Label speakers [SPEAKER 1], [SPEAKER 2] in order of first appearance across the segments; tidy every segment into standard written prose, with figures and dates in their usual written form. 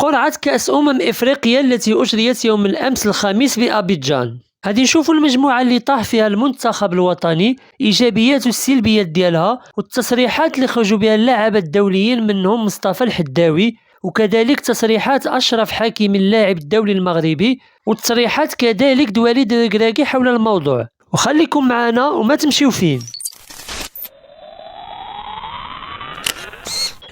[SPEAKER 1] قرعة كأس إفريقيا التي أجريت يوم الأمس الخميس بأبيجان. غادي نشوفوا المجموعة اللي طاح فيها المنتخب الوطني، إيجابيات والسلبيات ديالها، والتصريحات اللي خرجوا بها اللاعبة الدوليين منهم مصطفى الحداوي، وكذلك تصريحات أشرف حكيمي اللاعب الدولي المغربي، وتصريحات كذلك وليد الركراكي حول الموضوع. وخليكم معنا وما تمشيو فين.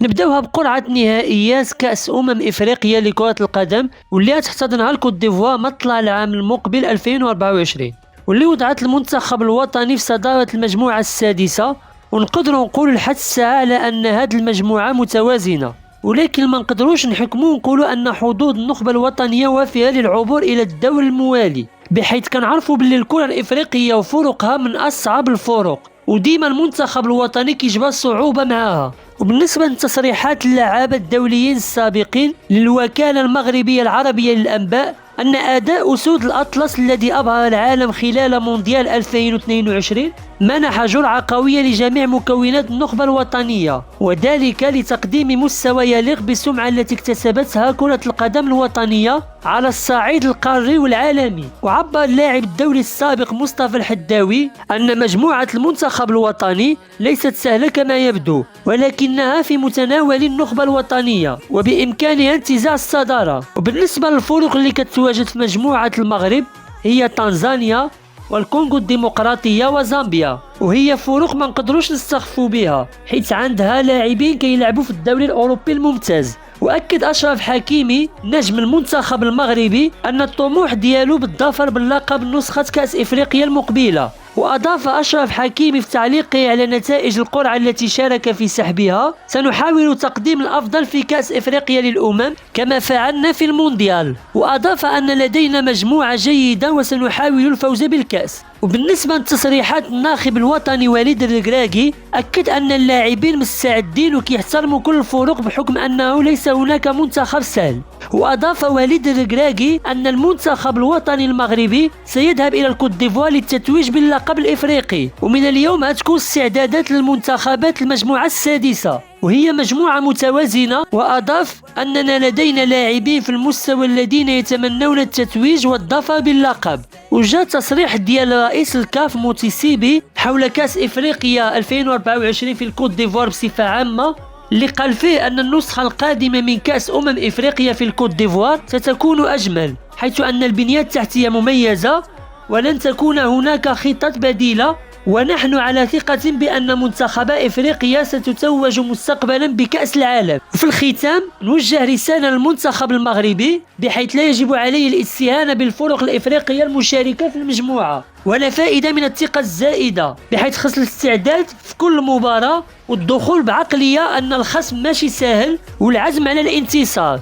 [SPEAKER 1] نبداوها بقرعة نهائيات كأس إفريقيا لكرة القدم واللي تحتضنها الكوت ديفوار مطلع العام المقبل 2024، واللي وضعت المنتخب الوطني في صدارة المجموعة السادسة. ونقدروا نقولوا لحد الساعة على أن هذه المجموعة متوازنة، ولكن ما نقدروش نحكموا ونقولوا أن حظوظ النخبة الوطنية وافية للعبور إلى الدور الموالي، بحيث كنعرفوا باللي الكرة الإفريقية وفرقها من أصعب الفرق، وديما المنتخب الوطني كيجبر صعوبة معها. وبالنسبة لتصريحات اللاعبة الدوليين السابقين للوكالة المغربية العربية للأنباء، أن أداء أسود الأطلس الذي أبهر العالم خلال مونديال 2022 منح جرعة قوية لجميع مكونات النخبة الوطنية، وذلك لتقديم مستوى يليق بالسمعة التي اكتسبتها كرة القدم الوطنية على الصعيد القاري والعالمي. وعبر اللاعب الدولي السابق مصطفى الحداوي أن مجموعة المنتخب الوطني ليست سهلة كما يبدو، ولكنها في متناول النخبة الوطنية وبإمكانها انتزاع الصدارة. وبالنسبة للفرق اللي كتواجد في مجموعة المغرب، هي تنزانيا والكونغو الديمقراطية وزامبيا، وهي فروق ما نقدروش نستخفوا بها حيث عندها لاعبين كيلعبوا في الدوري الأوروبي الممتاز. وأكد أشرف حكيمي نجم المنتخب المغربي أن الطموح ديالو بالظفر باللقب نسخة كأس إفريقيا المقبلة. وأضاف أشرف حكيمي في تعليقه على نتائج القرعة التي شارك في سحبها: سنحاول تقديم الأفضل في كأس إفريقيا للأمم كما فعلنا في المونديال. وأضاف أن لدينا مجموعة جيدة وسنحاول الفوز بالكأس. وبالنسبة لتصريحات الناخب الوطني وليد الركراكي، أكد أن اللاعبين مستعدين وكيحترموا كل الفرق بحكم أنه ليس هناك منتخب سهل. وأضاف وليد الركراكي أن المنتخب الوطني المغربي سيذهب إلى الكوت ديفوار للتتويج باللقب الإفريقي، ومن اليوم تكون استعدادات للمنتخبات المجموعة السادسة وهي مجموعة متوازنة. وأضاف أننا لدينا لاعبين في المستوى الذين يتمنون التتويج والظفر باللقب. وجاء تصريح ديال رئيس الكاف موتسيبي حول كأس إفريقيا 2024 في الكوت ديفوار بصفة عامة، اللي قال فيه أن النسخة القادمة من كأس إفريقيا في الكوت ديفوار ستكون أجمل، حيث أن البنية التحتية مميزة ولن تكون هناك خطط بديلة، ونحن على ثقة بأن منتخب إفريقيا ستتوج مستقبلا بكأس العالم. وفي الختام نوجه رسالة للمنتخب المغربي بحيث لا يجب عليه الاستهانة بالفرق الإفريقية المشاركة في المجموعة، ولا فائدة من الثقة الزائدة، بحيث خص الاستعداد في كل مباراة والدخول بعقلية أن الخصم ماشي سهل والعزم على الانتصار.